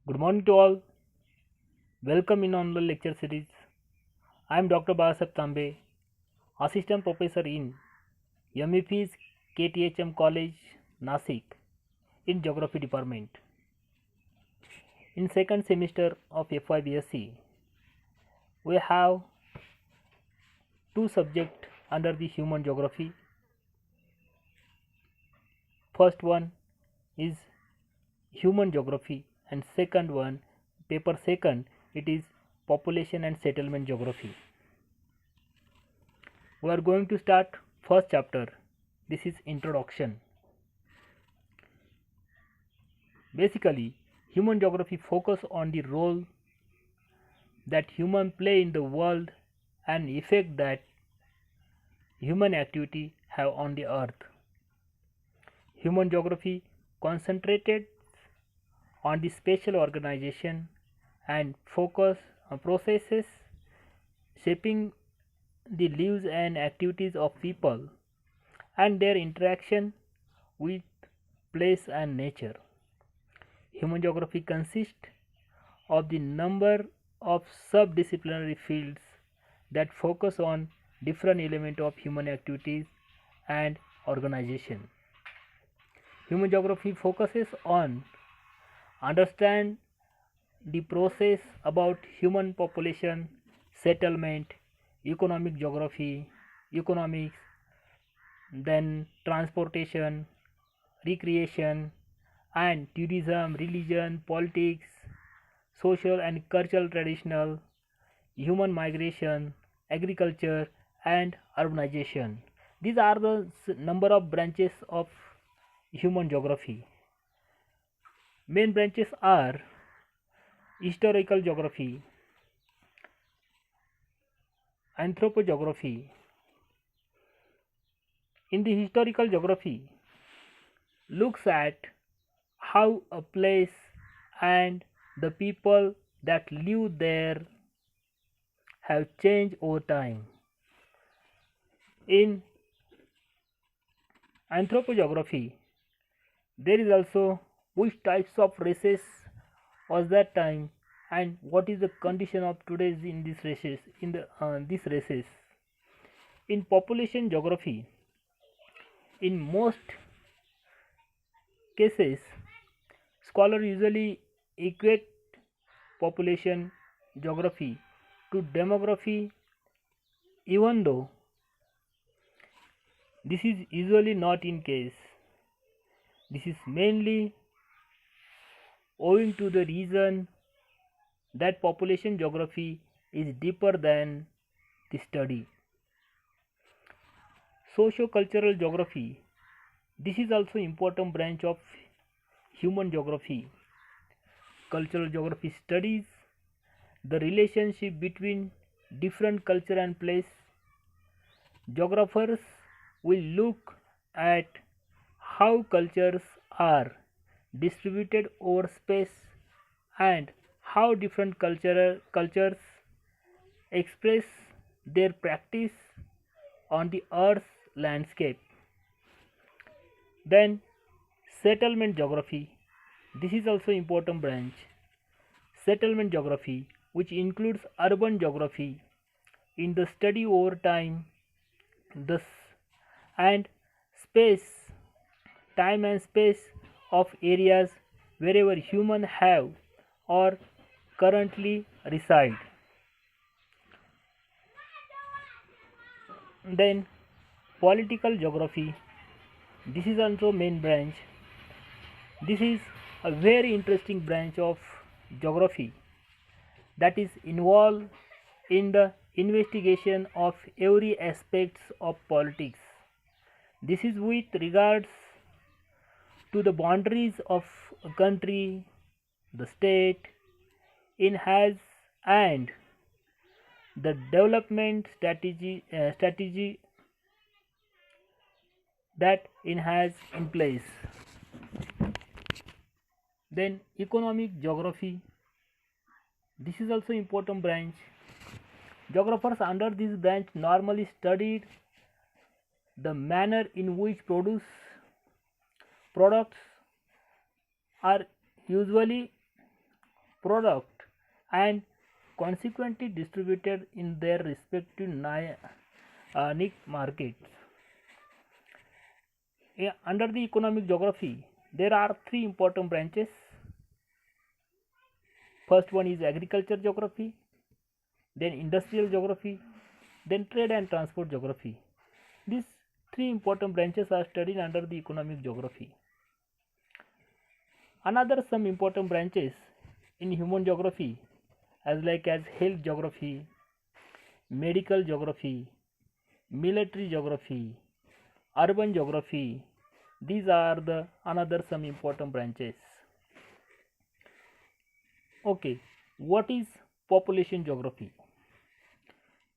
Good morning to all. Welcome in online lecture series. I am Dr. Basab Tambe, Assistant Professor in MEP's KTHM College, Nasik, in Geography Department. In second semester of FYBSc, we have two subjects under the human geography. First one is human geography and second one, paper second, it is population and settlement geography. We are going to start first chapter. This is introduction. Basically, human geography focus on the role that human play in the world and effect that human activity have on the earth. Human geography concentrated on the spatial organization and focus on processes shaping the lives and activities of people and their interaction with place and nature. Human geography consists of the number of subdisciplinary fields that focus on different elements of human activities and organization. Human geography focuses on understand the process about human population, settlement, economic geography, economics, then transportation, recreation, and tourism, religion, politics, social and cultural traditional, human migration, agriculture, and urbanization. These are the number of branches of human geography. Main branches are historical geography, anthropogeography. In the historical geography, looks at how a place and the people that live there have changed over time. In anthropogeography, there is also which types of races was that time and what is the condition of today's in these races these races. In population geography, in most cases, scholars usually equate population geography to demography, even though this is usually not in case. This is mainly owing to the reason that population geography is deeper than the study. Socio-cultural geography. This is also important branch of human geography. Cultural geography studies the relationship between different culture and place. Geographers will look at how cultures are distributed over space and how different cultures express their practice on the earth's landscape. Then settlement geography. This is also important branch. Settlement geography, which includes urban geography, in the study over time, the and space, time and space of areas wherever humans have or currently reside. Then political geography. This is also main branch. This is a very interesting branch of geography that is involved in the investigation of every aspects of politics. This is with regards to the boundaries of a country, the state, in has and the development strategy that it has in place. Then economic geography. This is also important branch. Geographers under this branch normally studied the manner in which products are usually product and consequently distributed in their respective niche markets. Under the economic geography, there are three important branches. First one is agriculture geography, then industrial geography, then trade and transport geography. These three important branches are studied under the economic geography. Another some important branches in human geography as health geography, medical geography, military geography, urban geography. These are the another some important branches. Okay, what is population geography?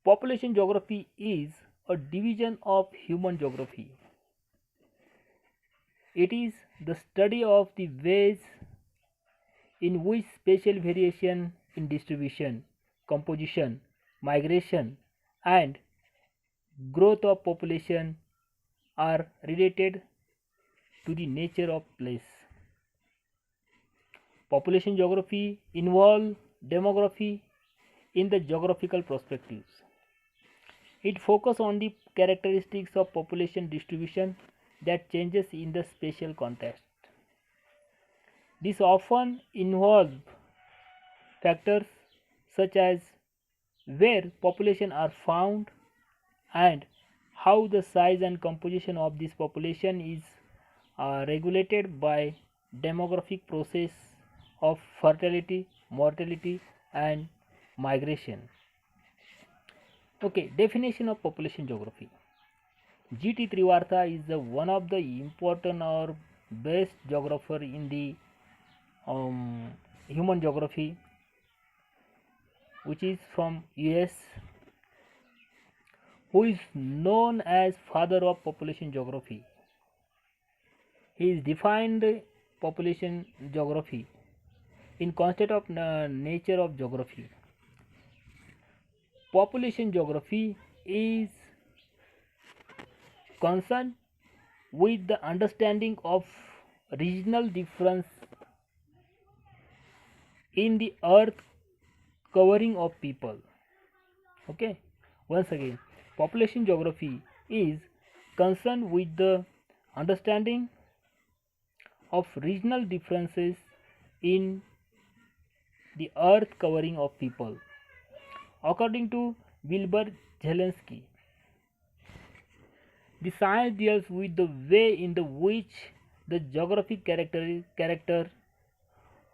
Population geography is a division of human geography. It is the study of the ways in which spatial variation in distribution, composition, migration, and growth of population are related to the nature of place. Population geography involves demography in the geographical perspectives. It focuses on the characteristics of population distribution that changes in the spatial context. This often involves factors such as where population are found and how the size and composition of this population is regulated by demographic process of fertility, mortality and migration. Okay, definition of population geography. G.T. Trivartha is one of the important or best geographer in the human geography, which is from US, who is known as father of population geography. He is defined population geography in concept of nature of geography. Population geography is concerned with the understanding of regional difference in the earth covering of people. Okay, once again, population geography is concerned with the understanding of regional differences in the earth covering of people. According to Wilbur Zelensky, the science deals with the way in which the geographic character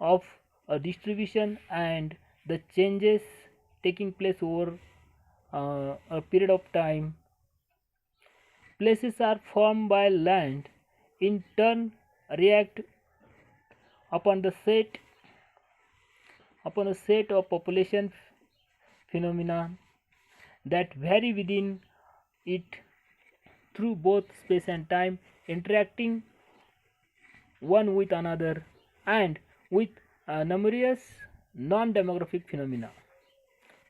of a distribution and the changes taking place over a period of time. Places are formed by land, in turn react upon a set of population phenomena that vary within it through both space and time, interacting one with another and with numerous non-demographic phenomena.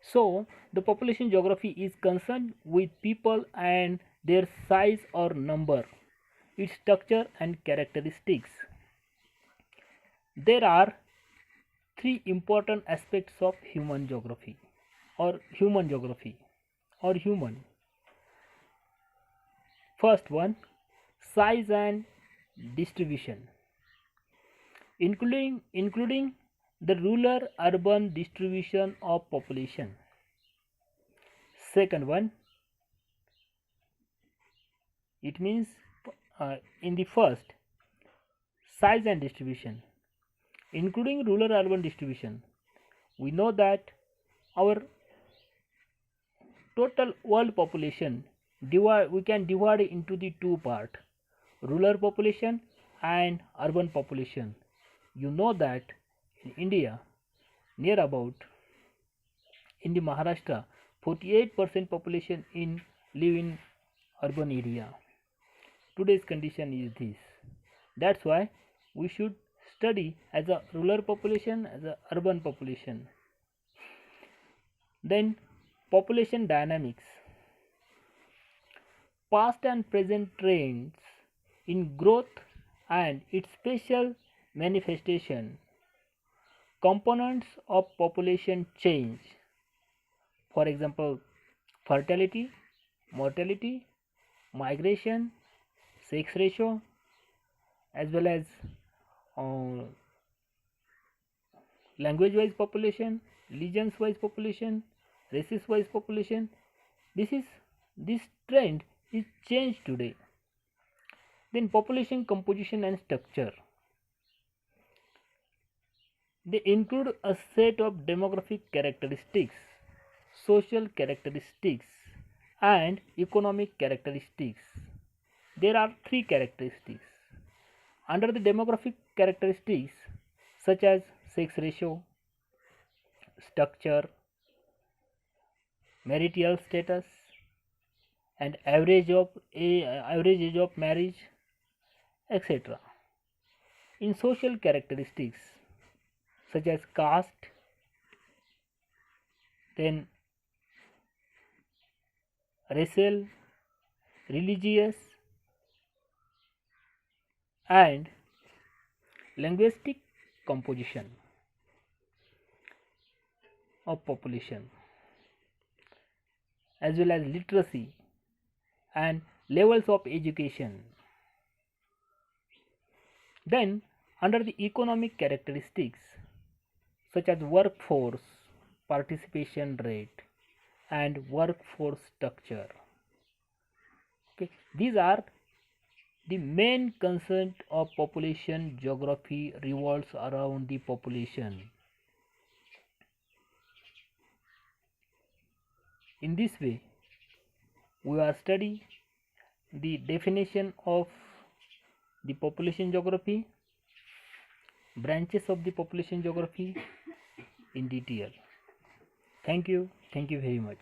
So, the population geography is concerned with people and their size or number, its structure and characteristics. There are three important aspects of human geography or human geography or human. First one, size and distribution, including the rural urban distribution of population. Second one, it means in the first, size and distribution, including rural urban distribution. We know that our total world population we can divide into the two part, rural population and urban population. You know that in India, near about in the Maharashtra, 48% population live in urban area. Today's condition is this. That's why we should study as a rural population, as a urban population. Then population dynamics, past and present trends in growth and its spatial manifestation. components of population change, for example, fertility, mortality, migration, sex ratio, as well as uh, language wise population, regions wise population, races wise population. This trend is changed today. Then population composition and structure. They include a set of demographic characteristics, social characteristics, and economic characteristics. There are three characteristics. Under the demographic characteristics, such as sex ratio, structure, marital status, and average age of marriage, etc. In social characteristics, such as caste, then racial, religious, and linguistic composition of population, as well as literacy and levels of education. Then, under the economic characteristics, such as workforce participation rate and workforce structure. Okay, these are the main concern of population geography revolves around the population. In this way, we are studying the definition of the population geography, branches of the population geography in detail. Thank you very much.